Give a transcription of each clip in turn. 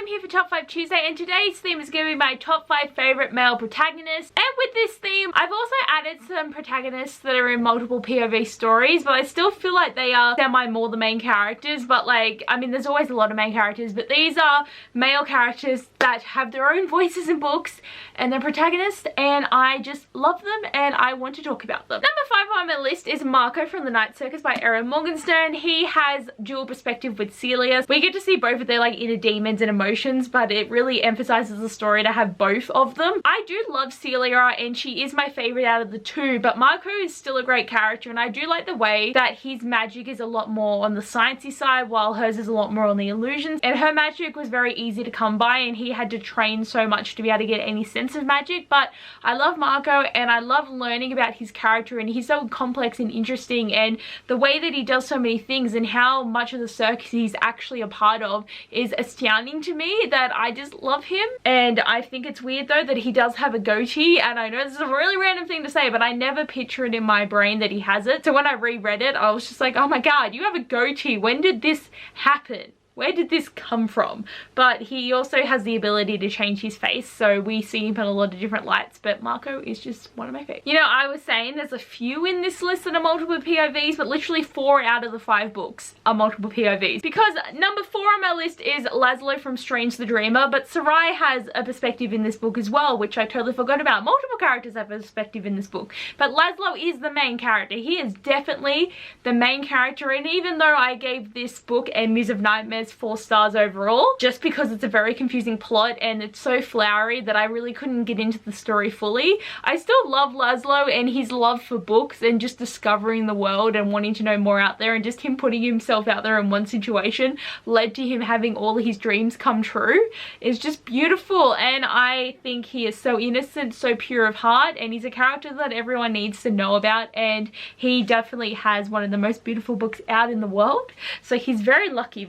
I'm here for Top 5 Tuesday, and today's theme is going to be my top 5 favourite male protagonists. And with this theme, I've also added some protagonists that are in multiple POV stories, but I still feel like they are semi more the main characters. But like, I mean, there's always a lot of main characters, but these are male characters that have their own voices in books, and they're protagonists, and I just love them, and I want to talk about them. Number 5 on my list is Marco from The Night Circus by Erin Morgenstern. He has dual perspective with Celia. We get to see both of their like inner demons and emotions, but it really emphasizes the story to have both of them. I do love Celia, and she is my favorite out of the two, but Marco is still a great character, and I do like the way that his magic is a lot more on the sciencey side while hers is a lot more on the illusions. And her magic was very easy to come by, and he had to train so much to be able to get any sense of magic. But I love Marco, and I love learning about his character, and he's so complex and interesting, and the way that he does so many things and how much of the circus he's actually a part of is astounding to me, that I just love him. And I think it's weird though that he does have a goatee, and I know this is a really random thing to say, but I never pictured in my brain that he has it. So when I reread it, I was just like, oh my god, you have a goatee. When did this happen? Where did this come from? But he also has the ability to change his face, so we see him in a lot of different lights, but Marco is just one of my favorites. You know, I was saying there's a few in this list that are multiple POVs, but literally 4 out of the 5 books are multiple POVs. Because number 4 on my list is Lazlo from Strange the Dreamer, but Sarai has a perspective in this book as well, which I totally forgot about. Multiple characters have a perspective in this book, but Lazlo is the main character. He is definitely the main character, and even though I gave this book and Muse of Nightmares 4 stars overall, just because it's a very confusing plot and it's so flowery that I really couldn't get into the story fully, I still love Lazlo and his love for books and just discovering the world and wanting to know more out there, and just him putting himself out there in one situation led to him having all of his dreams come true. It's just beautiful, and I think he is so innocent, so pure of heart, and he's a character that everyone needs to know about, and he definitely has one of the most beautiful books out in the world. So he's very lucky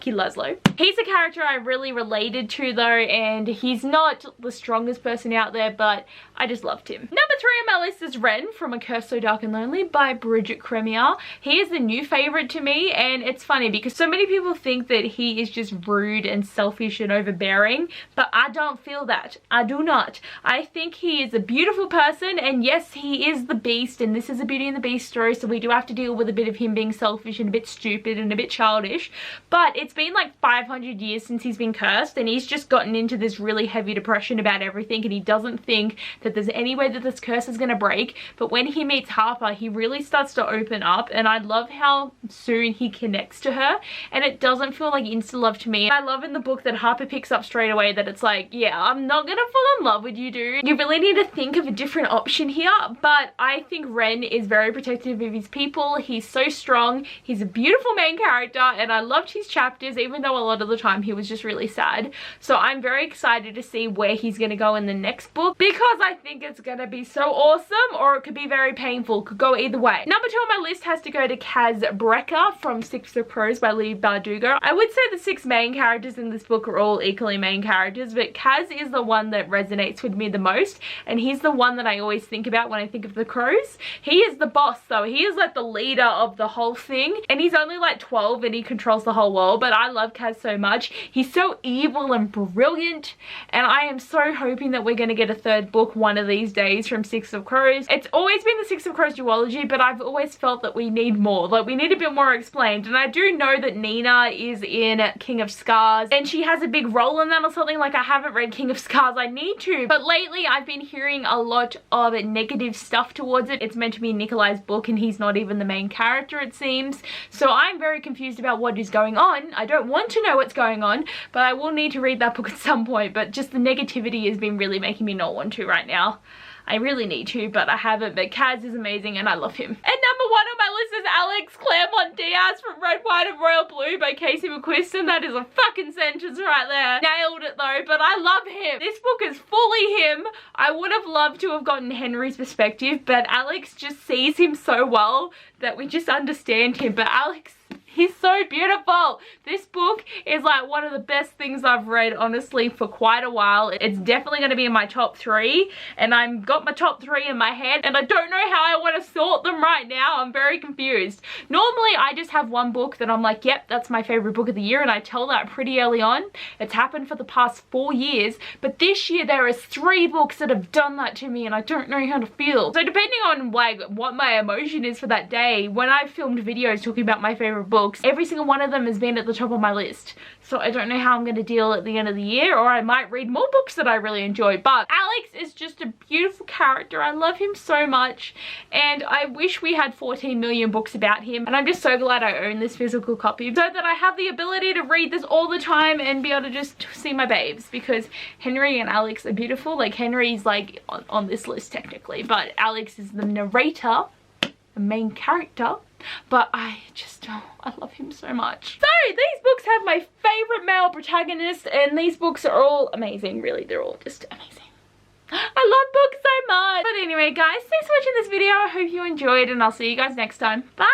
Lazlo. He's a character I really related to though, and he's not the strongest person out there, but I just loved him. Number 3 on my list is Ren from A Curse So Dark and Lonely by Bridget Cremier. He is the new favorite to me, and it's funny because so many people think that he is just rude and selfish and overbearing, but I don't feel that. I do not. I think he is a beautiful person, and yes, he is the Beast, and this is a Beauty and the Beast story, so we do have to deal with a bit of him being selfish and a bit stupid and a bit childish, but it's been like 500 years since he's been cursed, and he's just gotten into this really heavy depression about everything, and he doesn't think that there's any way that this curse is going to break. But when he meets Harper, he really starts to open up, and I love how soon he connects to her, and it doesn't feel like insta love to me. I love in the book that Harper picks up straight away that it's like, yeah, I'm not gonna fall in love with you, dude. You really need to think of a different option here. But I think Ren is very protective of his people. He's so strong. He's a beautiful main character, and I loved his chapters, even though a lot of the time he was just really sad. So I'm very excited to see where he's going to go in the next book, because I think it's going to be so awesome, or it could be very painful. Could go either way. Number 2 on my list has to go to Kaz Brecker from Six of Crows by Lee Bardugo. I would say the 6 main characters in this book are all equally main characters, but Kaz is the one that resonates with me the most, and he's the one that I always think about when I think of the Crows. He is the boss though. He is like the leader of the whole thing, and he's only like 12 and he controls the whole world, but I love Kaz so much. He's so evil and brilliant, and I am so hoping that we're going to get a 3rd book one of these days from Six of Crows. It's always been the Six of Crows duology, but I've always felt that we need more. Like, we need a bit more explained, and I do know that Nina is in King of Scars, and she has a big role in that or something. Like, I haven't read King of Scars. I need to, but lately I've been hearing a lot of negative stuff towards it. It's meant to be Nikolai's book, and he's not even the main character, it seems. So I'm very confused about what is going on. I don't want to know what's going on, but I will need to read that book at some point. But just the negativity has been really making me not want to right now. I really need to, but I haven't. But Kaz is amazing, and I love him. And number 1 on my list is Alex Claremont Diaz from Red, White, and Royal Blue by Casey McQuiston. That is a fucking sentence right there. Nailed it though, but I love him. This book is fully him. I would have loved to have gotten Henry's perspective, but Alex just sees him so well that we just understand him. But Alex, He's so beautiful. This book is like one of the best things I've read, honestly, for quite a while. It's definitely going to be in my top 3, and I've got my top 3 in my head, and I don't know how I want to sort them right now. I'm very confused. Normally, I just have one book that I'm like, yep, that's my favorite book of the year, and I tell that pretty early on. It's happened for the past 4 years, but this year there is 3 books that have done that to me, and I don't know how to feel. So depending on like what my emotion is for that day, when I've filmed videos talking about my favorite books, every single one of them has been at the top of my list. So I don't know how I'm going to deal at the end of the year, or I might read more books that I really enjoy. But Alex is just a beautiful character. I love him so much, and I wish we had 14 million books about him, and I'm just so glad I own this physical copy so that I have the ability to read this all the time and be able to just see my babes, because Henry and Alex are beautiful. Like, Henry's like on this list technically, but Alex is the narrator, the main character. But I love him so much. So these books have my favorite male protagonist, and these books are all amazing. Really, they're all just amazing. I love books so much. But anyway, guys, thanks for watching this video. I hope you enjoyed, and I'll see you guys next time. Bye.